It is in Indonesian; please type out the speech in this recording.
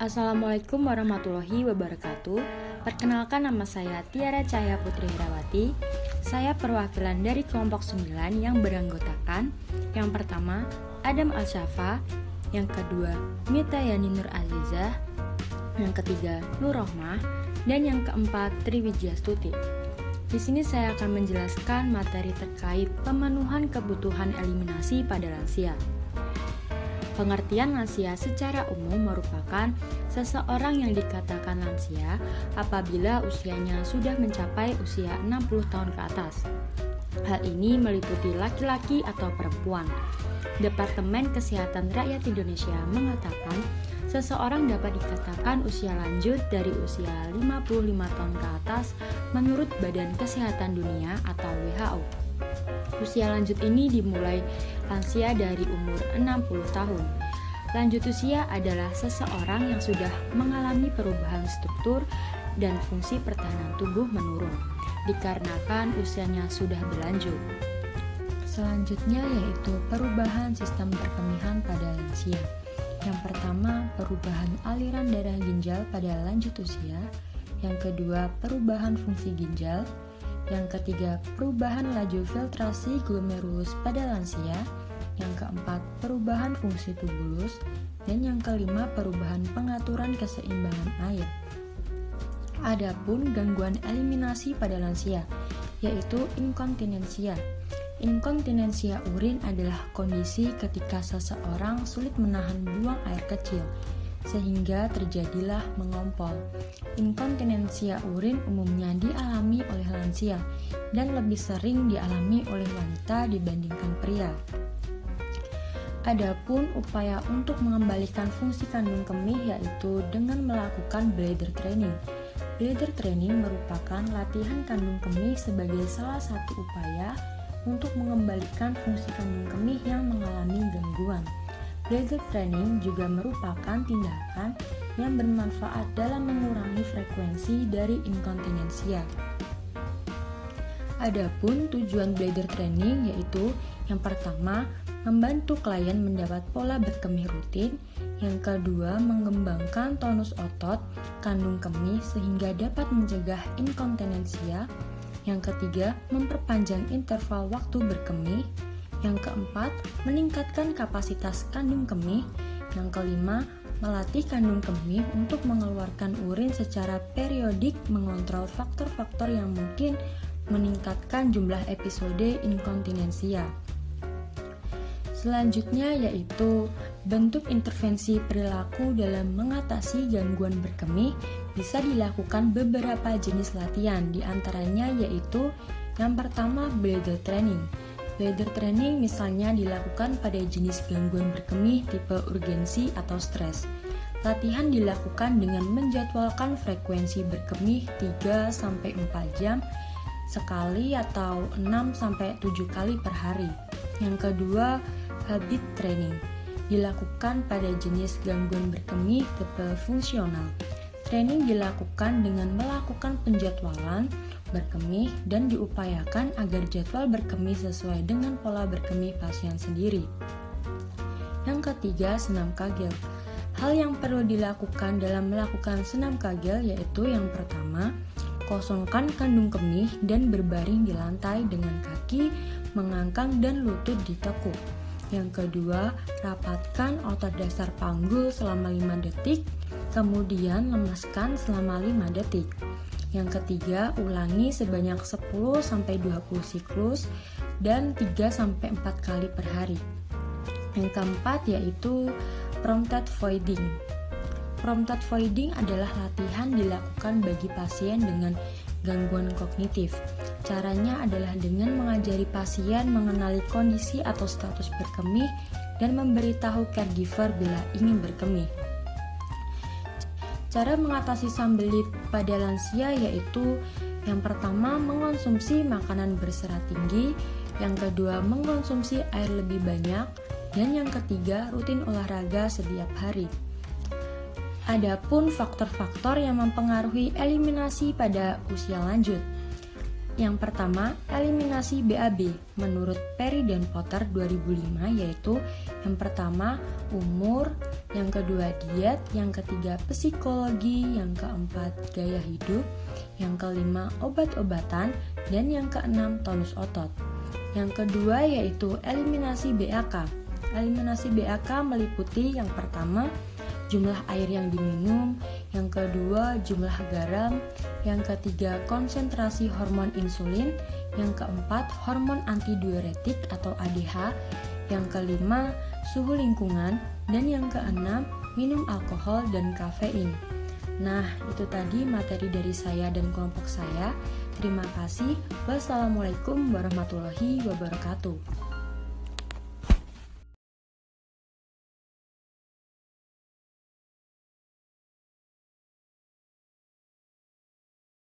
Assalamualaikum warahmatullahi wabarakatuh. Perkenalkan, nama saya Tiara Cahaya Putri Herawati. Saya perwakilan dari kelompok 9 yang beranggotakan yang pertama Adam Al-Syafa, yang kedua Mita Yani Nur Azizah, yang ketiga Nur Rohmah, dan yang keempat Triwijiastuti. Di sini saya akan menjelaskan materi terkait pemenuhan kebutuhan eliminasi pada lansia. Pengertian lansia secara umum merupakan seseorang yang dikatakan lansia apabila usianya sudah mencapai usia 60 tahun ke atas. Hal ini meliputi laki-laki atau perempuan. Departemen Kesehatan Rakyat Indonesia mengatakan seseorang dapat dikatakan usia lanjut dari usia 55 tahun ke atas menurut Badan Kesehatan Dunia atau WHO. Usia lanjut ini dimulai lansia dari umur 60 tahun. Lanjut usia adalah seseorang yang sudah mengalami perubahan struktur dan fungsi pertahanan tubuh menurun, dikarenakan usianya sudah berlanjut. Selanjutnya yaitu perubahan sistem perkemihan pada lansia. Yang pertama, perubahan aliran darah ginjal pada lanjut usia. Yang kedua, perubahan fungsi ginjal. Yang ketiga, perubahan laju filtrasi glomerulus pada lansia. Yang keempat, perubahan fungsi tubulus. Dan yang kelima, perubahan pengaturan keseimbangan air. Adapun gangguan eliminasi pada lansia, yaitu inkontinensia. Inkontinensia urin adalah kondisi ketika seseorang sulit menahan buang air kecil, sehingga terjadilah mengompol. Inkontinensia urin umumnya dialami oleh lansia dan lebih sering dialami oleh wanita dibandingkan pria. Adapun upaya untuk mengembalikan fungsi kandung kemih yaitu dengan melakukan bladder training. Bladder training merupakan latihan kandung kemih sebagai salah satu upaya untuk mengembalikan fungsi kandung kemih yang mengalami gangguan. Bladder training juga merupakan tindakan yang bermanfaat dalam mengurangi frekuensi dari inkontinensia. Adapun tujuan bladder training yaitu yang pertama, membantu klien mendapat pola berkemih rutin. Yang kedua, mengembangkan tonus otot kandung kemih sehingga dapat mencegah inkontinensia. Yang ketiga, memperpanjang interval waktu berkemih. Yang keempat, meningkatkan kapasitas kandung kemih. Yang kelima, melatih kandung kemih untuk mengeluarkan urin secara periodik, mengontrol faktor-faktor yang mungkin meningkatkan jumlah episode inkontinensia. Selanjutnya yaitu bentuk intervensi perilaku dalam mengatasi gangguan berkemih bisa dilakukan beberapa jenis latihan, diantaranya yaitu yang pertama bladder training. Bladder training misalnya dilakukan pada jenis gangguan berkemih tipe urgensi atau stres. Latihan dilakukan dengan menjadwalkan frekuensi berkemih 3-4 jam sekali atau 6-7 kali per hari. Yang kedua, habit training dilakukan pada jenis gangguan berkemih tipe fungsional. Training dilakukan dengan melakukan penjadwalan berkemih dan diupayakan agar jadwal berkemih sesuai dengan pola berkemih pasien sendiri. Yang ketiga, senam kagel. Hal yang perlu dilakukan dalam melakukan senam kagel yaitu yang pertama, kosongkan kandung kemih dan berbaring di lantai dengan kaki mengangkang dan lutut ditekuk. Yang kedua, rapatkan otot dasar panggul selama 5 detik, kemudian lemaskan selama 5 detik. Yang ketiga, ulangi sebanyak 10-20 siklus dan 3-4 kali per hari. Yang keempat yaitu prompted voiding. Prompted voiding adalah latihan dilakukan bagi pasien dengan gangguan kognitif. Caranya adalah dengan mengajari pasien mengenali kondisi atau status berkemih dan memberitahu caregiver bila ingin berkemih. Cara mengatasi sembelit pada lansia yaitu yang pertama, mengonsumsi makanan berserat tinggi, yang kedua, mengonsumsi air lebih banyak, dan yang ketiga, rutin olahraga setiap hari. Adapun faktor-faktor yang mempengaruhi eliminasi pada usia lanjut. yang pertama, eliminasi BAB. Menurut Perry dan Potter 2005 yaitu yang pertama umur, yang kedua diet, yang ketiga psikologi, yang keempat gaya hidup, yang kelima obat-obatan, dan yang keenam tonus otot. Yang kedua yaitu eliminasi BAK. Eliminasi BAK meliputi yang pertama jumlah air yang diminum, yang kedua jumlah garam, yang ketiga konsentrasi hormon insulin, yang keempat hormon antidiuretik atau ADH, yang kelima suhu lingkungan, dan yang keenam minum alkohol dan kafein. Nah, itu tadi materi dari saya dan kelompok saya. Terima kasih. Wassalamualaikum warahmatullahi wabarakatuh.